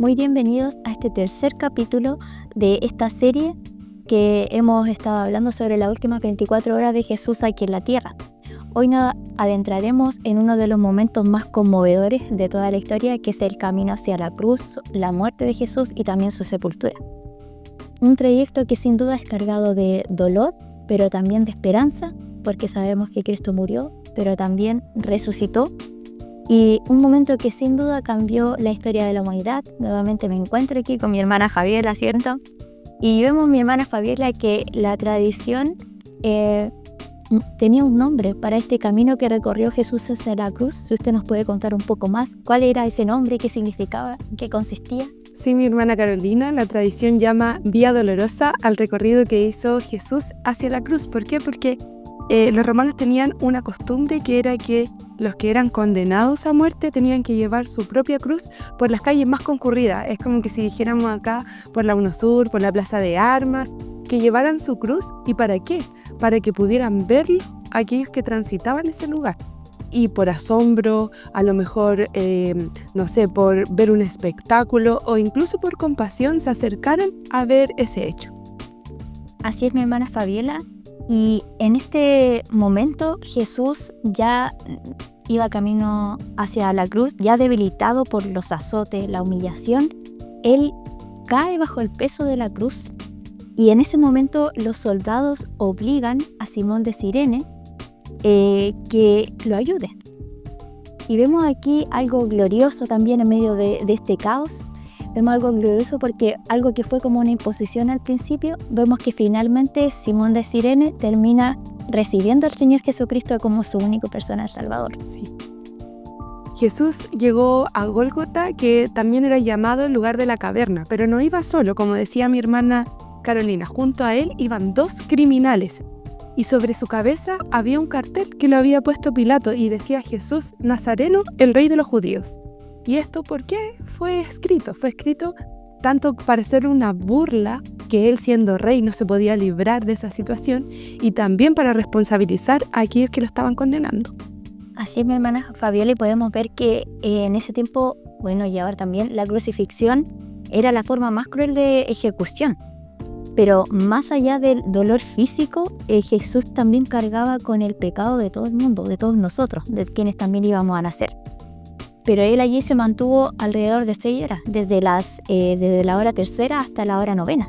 muy bienvenidos a este tercer capítulo de esta serie que hemos estado hablando sobre las últimas 24 horas de Jesús aquí en la tierra. Hoy nos adentraremos en uno de los momentos más conmovedores de toda la historia, que es el camino hacia la cruz, la muerte de Jesús y también su sepultura. Un trayecto que sin duda es cargado de dolor, pero también de esperanza, porque sabemos que Cristo murió, pero también resucitó. Y un momento que sin duda cambió la historia de la humanidad. Nuevamente me encuentro aquí con mi hermana Javiera, ¿cierto? Y vemos mi hermana Fabiola que la tradición tenía un nombre para este camino que recorrió Jesús hacia la cruz. Si usted nos puede contar un poco más, ¿cuál era ese nombre? ¿Qué significaba? ¿En qué consistía? Sí, mi hermana Carolina, la tradición llama Vía Dolorosa al recorrido que hizo Jesús hacia la cruz. ¿Por qué? Porque los romanos tenían una costumbre que era que los que eran condenados a muerte tenían que llevar su propia cruz por las calles más concurridas. Es como que si dijéramos acá por la UNOSUR, por la Plaza de Armas, que llevaran su cruz. ¿Y para qué? Para que pudieran verlo aquellos que transitaban ese lugar. Y por asombro, a lo mejor, por ver un espectáculo o incluso por compasión se acercaron a ver ese hecho. Así es, mi hermana Fabiola. Y en este momento Jesús ya iba camino hacia la cruz, ya debilitado por los azotes, la humillación. Él cae bajo el peso de la cruz y en ese momento los soldados obligan a Simón de Cirene que lo ayude. Y vemos aquí algo glorioso también en medio de este caos. Vemos algo glorioso porque algo que fue como una imposición al principio, vemos que finalmente Simón de Cirene termina recibiendo al Señor Jesucristo como su único personal salvador. Sí. Jesús llegó a Gólgota, que también era llamado el lugar de la caverna, pero no iba solo, como decía mi hermana Carolina. Junto a él iban dos criminales y sobre su cabeza había un cartel que lo había puesto Pilato y decía: Jesús Nazareno, el rey de los judíos. ¿Y esto por qué fue escrito? Fue escrito tanto para ser una burla, que él siendo rey no se podía librar de esa situación, y también para responsabilizar a aquellos que lo estaban condenando. Así es, mi hermana Fabiola, y podemos ver que en ese tiempo, y ahora también, la crucifixión era la forma más cruel de ejecución. Pero más allá del dolor físico, Jesús también cargaba con el pecado de todo el mundo, de todos nosotros, de quienes también íbamos a nacer. Pero él allí se mantuvo alrededor de 6 horas, desde la hora tercera hasta la hora 9.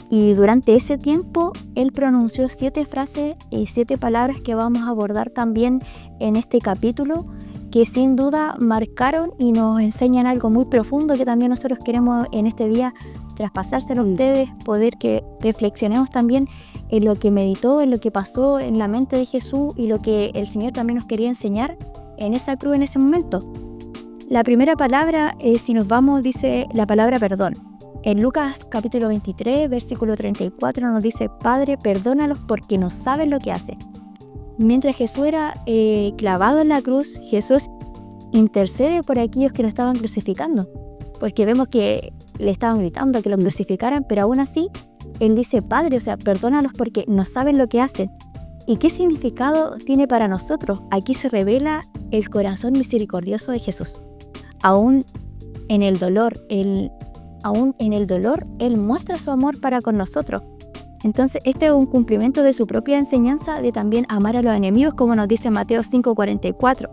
Y durante ese tiempo, él pronunció 7 frases y 7 palabras que vamos a abordar también en este capítulo, que sin duda marcaron y nos enseñan algo muy profundo que también nosotros queremos en este día traspasárselo a ustedes, poder que reflexionemos también en lo que meditó, en lo que pasó en la mente de Jesús y lo que el Señor también nos quería enseñar en esa cruz en ese momento. La primera palabra, si nos vamos, dice la palabra perdón. En Lucas capítulo 23, versículo 34 nos dice: Padre, perdónalos porque no saben lo que hacen. Mientras Jesús era clavado en la cruz, Jesús intercede por aquellos que lo estaban crucificando, porque vemos que le estaban gritando que lo crucificaran, pero aún así Él dice: Padre, perdónalos porque no saben lo que hacen. ¿Y qué significado tiene para nosotros? Aquí se revela el corazón misericordioso de Jesús. Aún en el dolor, Él muestra su amor para con nosotros. Entonces, este es un cumplimiento de su propia enseñanza de también amar a los enemigos, como nos dice Mateo 5:44.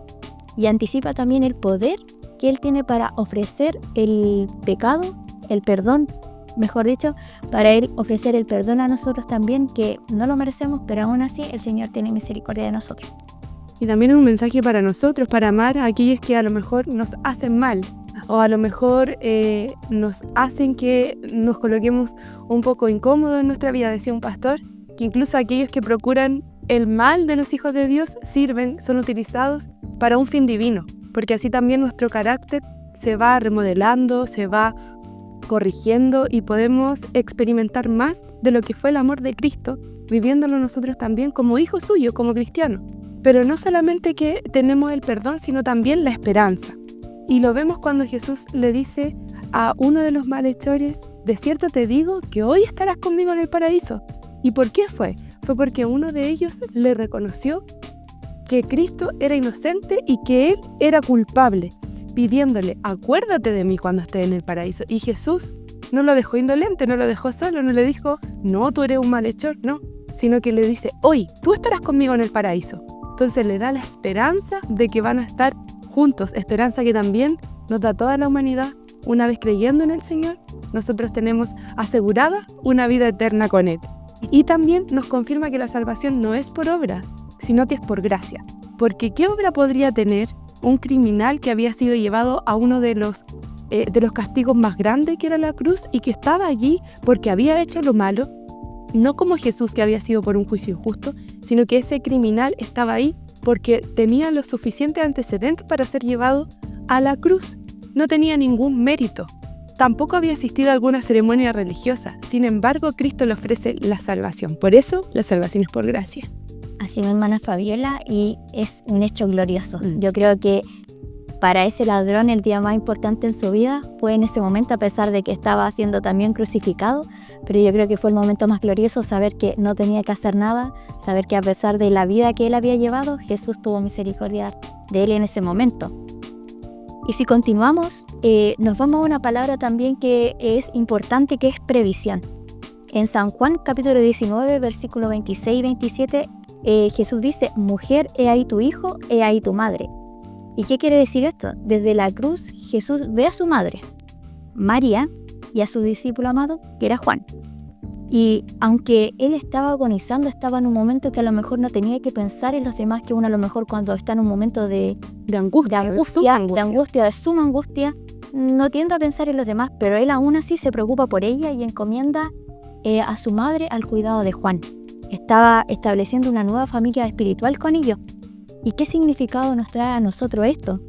Y anticipa también el poder que Él tiene para ofrecer el pecado, el perdón, mejor dicho, para Él ofrecer el perdón a nosotros también, que no lo merecemos, pero aún así el Señor tiene misericordia de nosotros. Y también un mensaje para nosotros, para amar a aquellos que a lo mejor nos hacen mal, o a lo mejor nos hacen que nos coloquemos un poco incómodos en nuestra vida. Decía un pastor que incluso aquellos que procuran el mal de los hijos de Dios son utilizados para un fin divino, porque así también nuestro carácter se va remodelando, se va corrigiendo y podemos experimentar más de lo que fue el amor de Cristo, viviéndolo nosotros también como hijos suyos, como cristianos. Pero no solamente que tenemos el perdón, sino también la esperanza. Y lo vemos cuando Jesús le dice a uno de los malhechores: de cierto te digo que hoy estarás conmigo en el paraíso. ¿Y por qué fue? Fue porque uno de ellos le reconoció que Cristo era inocente y que él era culpable. pidiéndole, acuérdate de mí cuando esté en el paraíso. Y Jesús no lo dejó indolente, no lo dejó solo, no le dijo, no, tú eres un malhechor, no, sino que le dice, hoy tú estarás conmigo en el paraíso. Entonces le da la esperanza de que van a estar juntos, esperanza que también nos da toda la humanidad. Una vez creyendo en el Señor, nosotros tenemos asegurada una vida eterna con Él. Y también nos confirma que la salvación no es por obra, sino que es por gracia. Porque ¿qué obra podría tener un criminal que había sido llevado a uno de los castigos más grandes, que era la cruz, y que estaba allí porque había hecho lo malo? No como Jesús, que había sido por un juicio injusto, sino que ese criminal estaba ahí porque tenía los suficientes antecedentes para ser llevado a la cruz. No tenía ningún mérito. Tampoco había asistido a alguna ceremonia religiosa. Sin embargo, Cristo le ofrece la salvación. Por eso, la salvación es por gracia. Así mismo, hermana Fabiola, y es un hecho glorioso. Yo creo que para ese ladrón el día más importante en su vida fue en ese momento, a pesar de que estaba siendo también crucificado, pero yo creo que fue el momento más glorioso, saber que no tenía que hacer nada, saber que a pesar de la vida que él había llevado, Jesús tuvo misericordia de él en ese momento. Y si continuamos, nos vamos a una palabra también que es importante, que es previsión. En San Juan capítulo 19, versículo 26 y 27, Jesús dice, mujer, he ahí tu hijo, he ahí tu madre. ¿Y qué quiere decir esto? Desde la cruz Jesús ve a su madre, María, y a su discípulo amado, que era Juan. Y aunque él estaba agonizando, estaba en un momento que a lo mejor no tenía que pensar en los demás, que uno a lo mejor cuando está en un momento de angustia, de suma angustia, no tiende a pensar en los demás, pero él aún así se preocupa por ella y encomienda a su madre al cuidado de Juan. Estaba estableciendo una nueva familia espiritual con ellos. ¿Y qué significado nos trae a nosotros esto?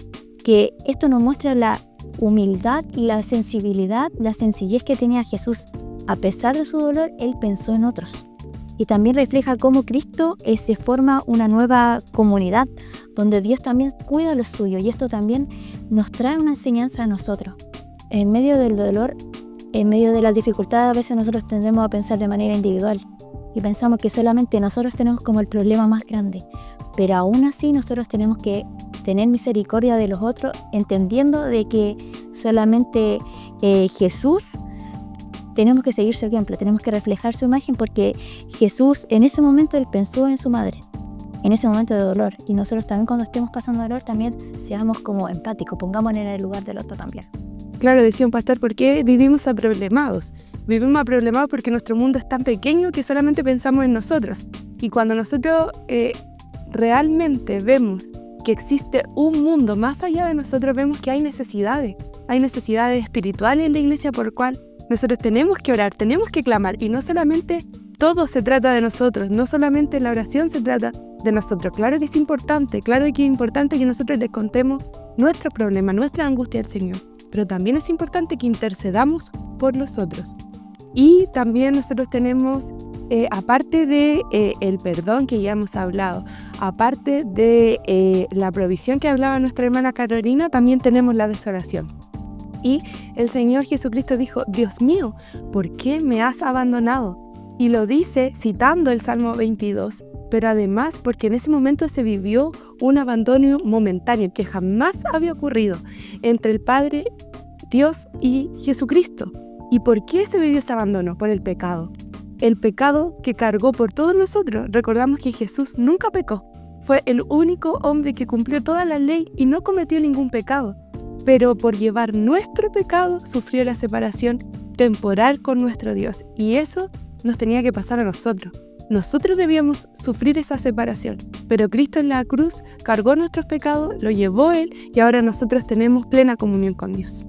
Que esto nos muestra la humildad y la sensibilidad, la sencillez que tenía Jesús. A pesar de su dolor, Él pensó en otros. Y también refleja cómo Cristo se forma una nueva comunidad, donde Dios también cuida lo suyo. Y esto también nos trae una enseñanza a nosotros. En medio del dolor, en medio de las dificultades, a veces nosotros tendemos a pensar de manera individual. Y pensamos que solamente nosotros tenemos como el problema más grande. Pero aún así nosotros tenemos que tener misericordia de los otros, entendiendo de que solamente Jesús, tenemos que seguir su ejemplo, tenemos que reflejar su imagen, porque Jesús en ese momento Él pensó en su madre, en ese momento de dolor. Y nosotros también cuando estemos pasando dolor también seamos como empáticos, pongámonos en el lugar del otro también. Claro, decía un pastor, ¿por qué vivimos aproblemados? Vivimos aproblemados porque nuestro mundo es tan pequeño que solamente pensamos en nosotros. Y cuando nosotros realmente vemos que existe un mundo más allá de nosotros, vemos que hay necesidades espirituales en la iglesia por lo cual nosotros tenemos que orar, tenemos que clamar. Y no solamente todo se trata de nosotros, no solamente la oración se trata de nosotros. Claro que es importante que nosotros les contemos nuestro problema, nuestra angustia al Señor, pero también es importante que intercedamos por nosotros. Y también nosotros tenemos, aparte de el perdón que ya hemos hablado, aparte de la provisión que hablaba nuestra hermana Carolina, también tenemos la desolación. Y el Señor Jesucristo dijo, Dios mío, ¿por qué me has abandonado? Y lo dice citando el Salmo 22, pero además porque en ese momento se vivió un abandono momentáneo que jamás había ocurrido entre el Padre, Dios y Jesucristo. ¿Y por qué se vivió ese abandono? Por el pecado. El pecado que cargó por todos nosotros. Recordamos que Jesús nunca pecó. Fue el único hombre que cumplió toda la ley y no cometió ningún pecado. Pero por llevar nuestro pecado, sufrió la separación temporal con nuestro Dios. Y eso nos tenía que pasar a nosotros. Nosotros debíamos sufrir esa separación. Pero Cristo en la cruz cargó nuestros pecados, lo llevó Él y ahora nosotros tenemos plena comunión con Dios.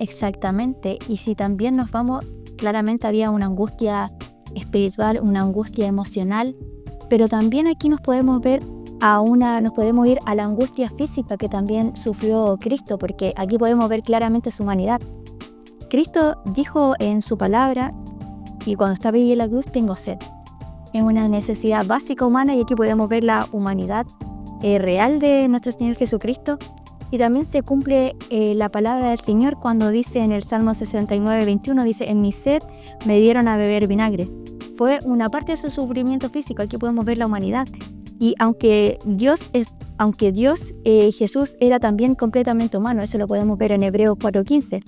Exactamente. Y si también nos vamos, claramente había una angustia espiritual, una angustia emocional, pero también aquí nos podemos ir a la angustia física que también sufrió Cristo, porque aquí podemos ver claramente su humanidad. Cristo dijo en su palabra, y cuando estaba ahí en la cruz, tengo sed. Es una necesidad básica humana, y aquí podemos ver la humanidad real de nuestro Señor Jesucristo. Y también se cumple la palabra del Señor cuando dice en el Salmo 69, 21, dice, en mi sed me dieron a beber vinagre. Fue una parte de su sufrimiento físico. Aquí podemos ver la humanidad. Y aunque Jesús era también completamente humano, eso lo podemos ver en Hebreos 4:15.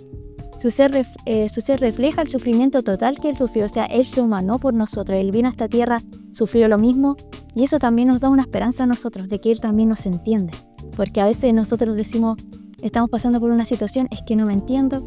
Su ser refleja el sufrimiento total que Él sufrió, o sea, Él se humanó por nosotros, Él vino a esta tierra, sufrió lo mismo, y eso también nos da una esperanza a nosotros, de que Él también nos entiende. Porque a veces nosotros decimos, estamos pasando por una situación, es que no me entiendo,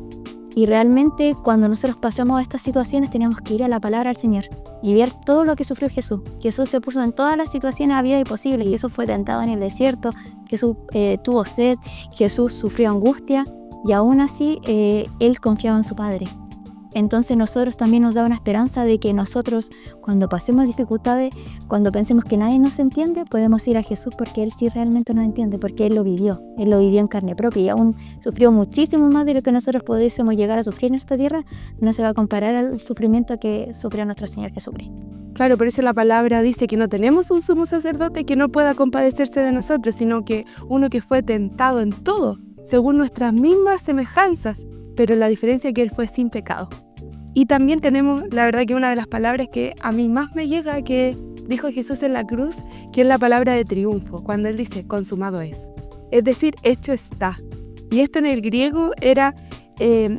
y realmente cuando nosotros pasamos a estas situaciones tenemos que ir a la palabra del Señor y ver todo lo que sufrió Jesús. Jesús se puso en todas las situaciones habidas y posibles, y Jesús fue tentado en el desierto, Jesús tuvo sed, Jesús sufrió angustia, y aún así Él confiaba en su Padre. Entonces nosotros también nos da una esperanza de que nosotros, cuando pasemos dificultades, cuando pensemos que nadie nos entiende, podemos ir a Jesús, porque Él sí realmente nos entiende, porque Él lo vivió en carne propia, y aún sufrió muchísimo más de lo que nosotros pudiésemos llegar a sufrir en esta tierra. No se va a comparar al sufrimiento que sufrió nuestro Señor Jesucristo. Claro, por eso la palabra dice que no tenemos un sumo sacerdote que no pueda compadecerse de nosotros, sino que uno que fue tentado en todo, según nuestras mismas semejanzas, pero la diferencia es que Él fue sin pecado. Y también tenemos, la verdad, que una de las palabras que a mí más me llega, que dijo Jesús en la cruz, que es la palabra de triunfo, cuando Él dice, consumado es. Es decir, hecho está. Y esto en el griego era,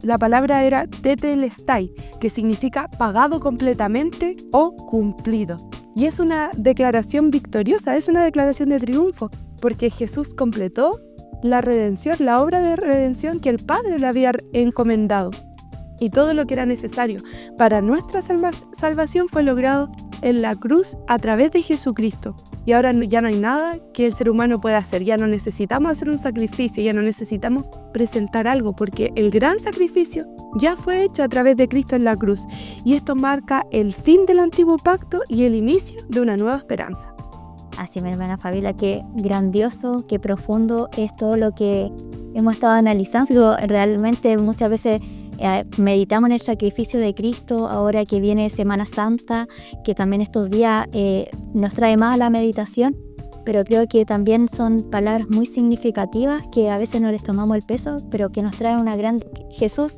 la palabra era tetelestai, que significa pagado completamente o cumplido. Y es una declaración victoriosa, es una declaración de triunfo, porque Jesús completó la redención, la obra de redención que el Padre le había encomendado. Y todo lo que era necesario para nuestra salvación fue logrado en la cruz a través de Jesucristo. Y ahora ya no hay nada que el ser humano pueda hacer. Ya no necesitamos hacer un sacrificio, ya no necesitamos presentar algo, porque el gran sacrificio ya fue hecho a través de Cristo en la cruz. Y esto marca el fin del antiguo pacto y el inicio de una nueva esperanza. Así, mi hermana Fabiola, qué grandioso, qué profundo es todo lo que hemos estado analizando. Realmente muchas veces meditamos en el sacrificio de Cristo, ahora que viene Semana Santa, que también estos días nos trae más a la meditación, pero creo que también son palabras muy significativas que a veces no les tomamos el peso, pero que nos trae una gran... Jesús,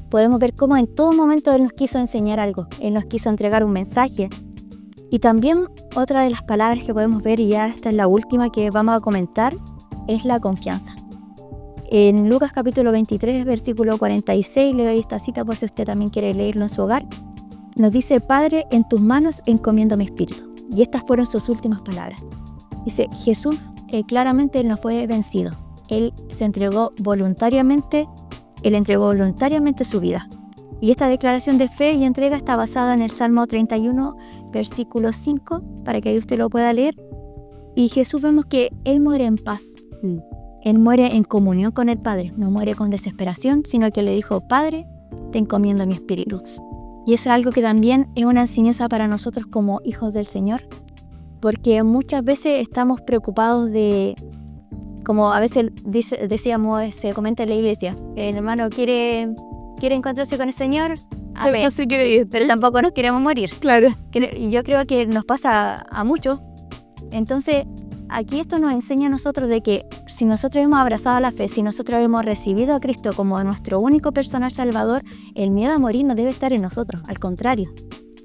podemos ver cómo en todo momento Él nos quiso enseñar algo, Él nos quiso entregar un mensaje. Y también otra de las palabras que podemos ver, y ya esta es la última que vamos a comentar, es la confianza. En Lucas capítulo 23, versículo 46, le doy esta cita por si usted también quiere leerlo en su hogar. Nos dice, Padre, en tus manos encomiendo mi espíritu. Y estas fueron sus últimas palabras. Dice, Jesús claramente Él no fue vencido. Él se entregó voluntariamente, Él entregó voluntariamente su vida. Y esta declaración de fe y entrega está basada en el Salmo 31, versículo 5, para que ahí usted lo pueda leer. Y Jesús vemos que Él muere en paz. Él muere en comunión con el Padre. No muere con desesperación, sino que le dijo, Padre, te encomiendo mi espíritu. Y eso es algo que también es una enseñanza para nosotros como hijos del Señor. Porque muchas veces estamos preocupados de, como a veces decíamos, se comenta en la iglesia, el hermano quiere encontrarse con el Señor, No se quiere ir, pero tampoco nos queremos morir. Claro. Y yo creo que nos pasa a muchos. Entonces, aquí esto nos enseña a nosotros de que si nosotros hemos abrazado la fe, si nosotros hemos recibido a Cristo como nuestro único personal salvador, el miedo a morir no debe estar en nosotros, al contrario.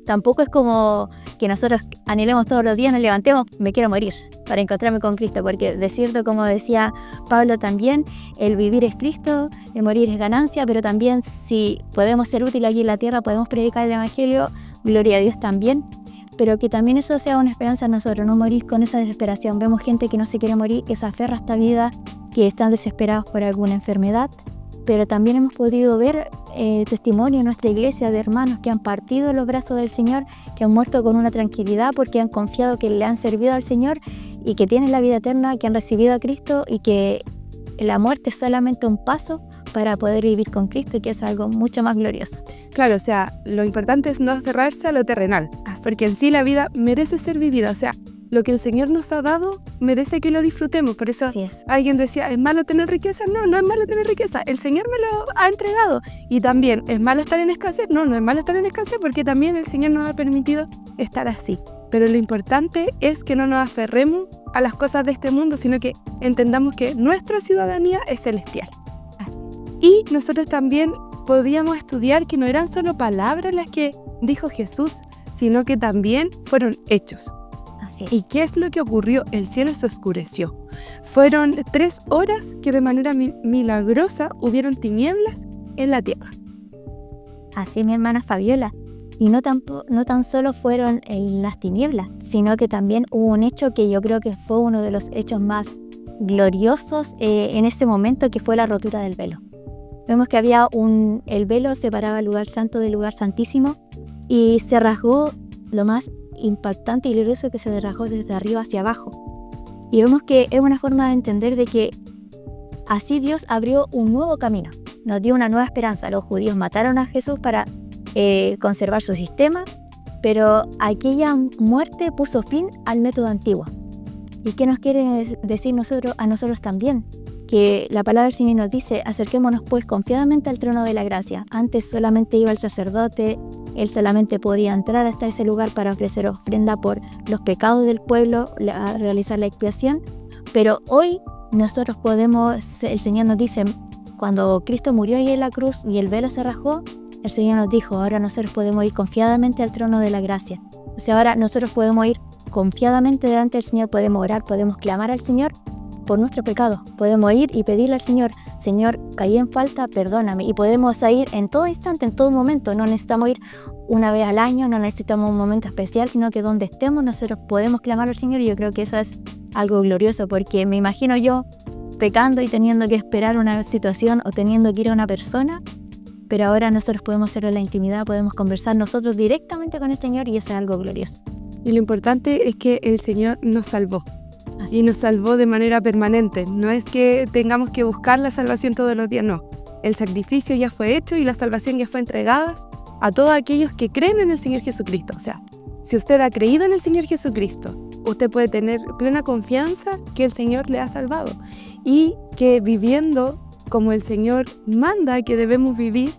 Tampoco es como que nosotros anhelemos todos los días, nos levantemos, me quiero morir para encontrarme con Cristo, porque de cierto, como decía Pablo también, el vivir es Cristo, el morir es ganancia, pero también si podemos ser útiles aquí en la tierra, podemos predicar el Evangelio, gloria a Dios también, pero que también eso sea una esperanza en nosotros, no morir con esa desesperación. Vemos gente que no se quiere morir, que se aferra a esta vida, que están desesperados por alguna enfermedad, pero también hemos podido ver testimonio en nuestra iglesia de hermanos que han partido en los brazos del Señor, que han muerto con una tranquilidad porque han confiado que le han servido al Señor y que tienen la vida eterna, que han recibido a Cristo y que la muerte es solamente un paso para poder vivir con Cristo y que es algo mucho más glorioso. Claro, o sea, lo importante es no aferrarse a lo terrenal, porque en sí la vida merece ser vivida, o sea, lo que el Señor nos ha dado merece que lo disfrutemos. Por eso alguien decía, ¿es malo tener riqueza? No, no es malo tener riqueza, el Señor me lo ha entregado. Y también, ¿es malo estar en escasez? No, no es malo estar en escasez porque también el Señor nos ha permitido estar así. Pero lo importante es que no nos aferremos a las cosas de este mundo, sino que entendamos que nuestra ciudadanía es celestial. Y nosotros también podíamos estudiar que no eran solo palabras las que dijo Jesús, sino que también fueron hechos. Así es. ¿Y qué es lo que ocurrió? El cielo se oscureció. Fueron 3 horas que de manera milagrosa hubieron tinieblas en la tierra. Así, mi hermana Fabiola. Y no tan solo fueron las tinieblas, sino que también hubo un hecho que yo creo que fue uno de los hechos más gloriosos en ese momento, que fue la rotura del velo. Vemos que el velo separaba el lugar santo del lugar santísimo y se rasgó. Lo más impactante y glorioso, que se rasgó desde arriba hacia abajo. Y vemos que es una forma de entender de que así Dios abrió un nuevo camino, nos dio una nueva esperanza. Los judíos mataron a Jesús para conservar su sistema, pero aquella muerte puso fin al método antiguo. ¿Y qué nos quiere decir a nosotros también? Que la palabra del Señor nos dice: acerquémonos pues confiadamente al trono de la gracia. Antes solamente iba el sacerdote, él solamente podía entrar hasta ese lugar para ofrecer ofrenda por los pecados del pueblo, realizar la expiación, pero hoy nosotros podemos, el Señor nos dice, cuando Cristo murió ahí en la cruz y el velo se rasgó, el Señor nos dijo: ahora nosotros podemos ir confiadamente al trono de la gracia. O sea, ahora nosotros podemos ir confiadamente delante del Señor, podemos orar, podemos clamar al Señor por nuestro pecado. Podemos ir y pedirle al Señor: Señor, caí en falta, perdóname. Y podemos ir en todo instante, en todo momento. No necesitamos ir una vez al año, no necesitamos un momento especial, sino que donde estemos nosotros podemos clamar al Señor. Y yo creo que eso es algo glorioso, porque me imagino yo pecando y teniendo que esperar una situación o teniendo que ir a una persona, pero ahora nosotros podemos hacerlo en la intimidad, podemos conversar nosotros directamente con el Señor, y eso es algo glorioso. Y lo importante es que el Señor nos salvó. Y nos salvó de manera permanente. No es que tengamos que buscar la salvación todos los días, no. El sacrificio ya fue hecho y la salvación ya fue entregada a todos aquellos que creen en el Señor Jesucristo. O sea, si usted ha creído en el Señor Jesucristo, usted puede tener plena confianza que el Señor le ha salvado y que viviendo como el Señor manda que debemos vivir,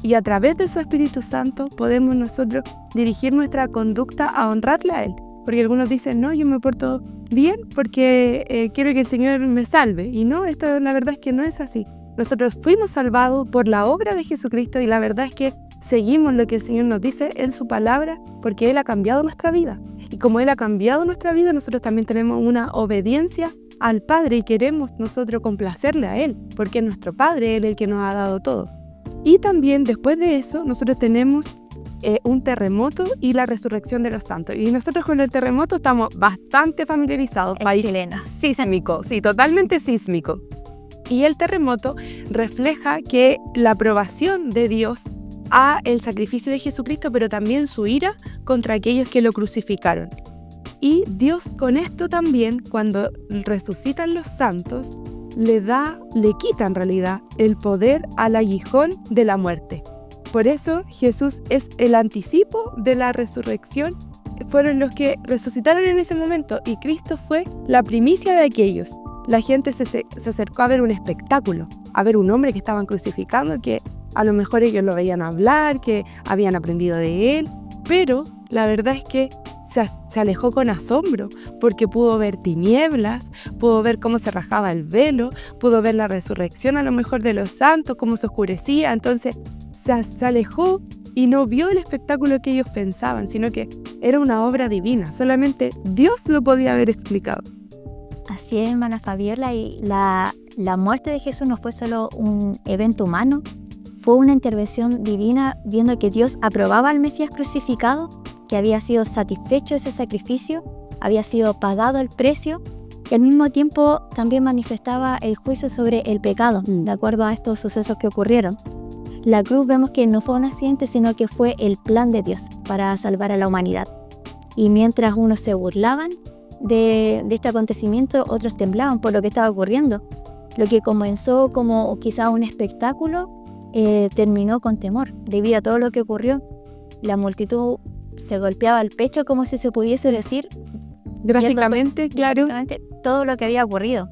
y a través de su Espíritu Santo podemos nosotros dirigir nuestra conducta a honrarle a Él. Porque algunos dicen: no, yo me porto bien porque quiero que el Señor me salve. Y no, la verdad es que no es así. Nosotros fuimos salvados por la obra de Jesucristo, y la verdad es que seguimos lo que el Señor nos dice en su palabra, porque Él ha cambiado nuestra vida. Y como Él ha cambiado nuestra vida, nosotros también tenemos una obediencia al Padre, y queremos nosotros complacerle a Él, porque es nuestro Padre, Él es el que nos ha dado todo. Y también después de eso nosotros tenemos un terremoto y la resurrección de los santos. Y nosotros con el terremoto estamos bastante familiarizados. País chileno. Sísmico, sí, totalmente sísmico. Y el terremoto refleja que la aprobación de Dios a el sacrificio de Jesucristo, pero también su ira contra aquellos que lo crucificaron. Y Dios con esto también, cuando resucitan los santos, le quita en realidad el poder al aguijón de la muerte. Por eso Jesús es el anticipo de la resurrección. Fueron los que resucitaron en ese momento, y Cristo fue la primicia de aquellos. La gente se acercó a ver un espectáculo, a ver un hombre que estaban crucificando, que a lo mejor ellos lo veían hablar, que habían aprendido de él, pero la verdad es que se alejó con asombro, porque pudo ver tinieblas, pudo ver cómo se rajaba el velo, pudo ver la resurrección a lo mejor de los santos, cómo se oscurecía. Entonces se alejó y no vio el espectáculo que ellos pensaban, sino que era una obra divina. Solamente Dios lo podía haber explicado. Así es, hermana Fabiola, y la muerte de Jesús no fue solo un evento humano, fue una intervención divina, viendo que Dios aprobaba al Mesías crucificado, que había sido satisfecho ese sacrificio, había sido pagado el precio, y al mismo tiempo también manifestaba el juicio sobre el pecado, de acuerdo a estos sucesos que ocurrieron. La cruz vemos que no fue un accidente, sino que fue el plan de Dios para salvar a la humanidad. Y mientras unos se burlaban de este acontecimiento, otros temblaban por lo que estaba ocurriendo. Lo que comenzó como quizá un espectáculo, terminó con temor, debido a todo lo que ocurrió. La multitud se golpeaba el pecho, como si se pudiese decir Gráficamente, claro, todo lo que había ocurrido.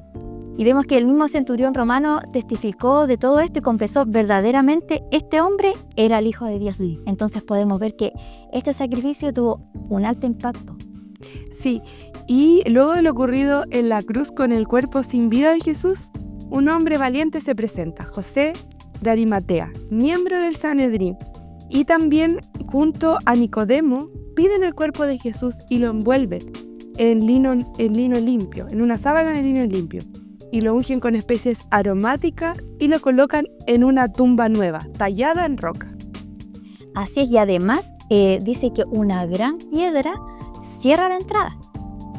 Y vemos que el mismo centurión romano testificó de todo esto y confesó: verdaderamente este hombre era el Hijo de Dios. Sí. Entonces podemos ver que este sacrificio tuvo un alto impacto. Sí, y luego de lo ocurrido en la cruz con el cuerpo sin vida de Jesús, un hombre valiente se presenta, José de Arimatea, miembro del Sanedrín, y también junto a Nicodemo piden el cuerpo de Jesús y lo envuelven. en lino limpio, en una sábana de lino limpio, y lo ungen con especies aromáticas y lo colocan en una tumba nueva, tallada en roca. Así es, y además dice que una gran piedra cierra la entrada.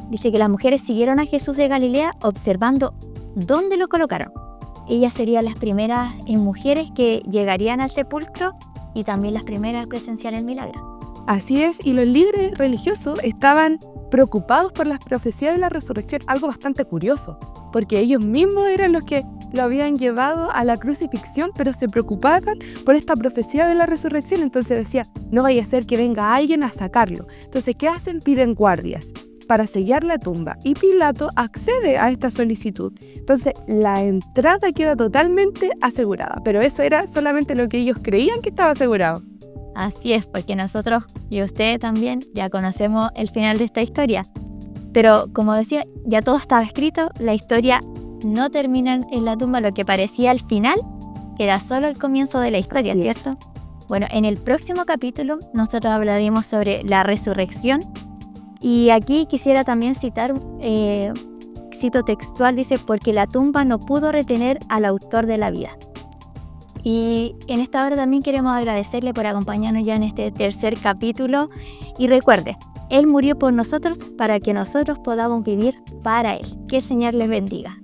Dice que las mujeres siguieron a Jesús de Galilea observando dónde lo colocaron. Ellas serían las primeras mujeres que llegarían al sepulcro y también las primeras a presenciar el milagro. Así es, y los líderes religiosos estaban preocupados por las profecías de la resurrección, algo bastante curioso, porque ellos mismos eran los que lo habían llevado a la crucifixión, pero se preocupaban por esta profecía de la resurrección. Entonces decían, no vaya a ser que venga alguien a sacarlo. Entonces, ¿qué hacen? Piden guardias para sellar la tumba, y Pilato accede a esta solicitud. Entonces la entrada queda totalmente asegurada, pero eso era solamente lo que ellos creían que estaba asegurado. Así es, porque nosotros y ustedes también ya conocemos el final de esta historia. Pero como decía, ya todo estaba escrito, la historia no termina en la tumba, lo que parecía el final era solo el comienzo de la historia, ¿cierto? Bueno, en el próximo capítulo nosotros hablaremos sobre la resurrección. Y aquí quisiera también citar, cito textual, dice, porque la tumba no pudo retener al autor de la vida. Y en esta hora también queremos agradecerle por acompañarnos ya en este tercer capítulo. Y recuerde, Él murió por nosotros para que nosotros podamos vivir para Él. Que el Señor les bendiga.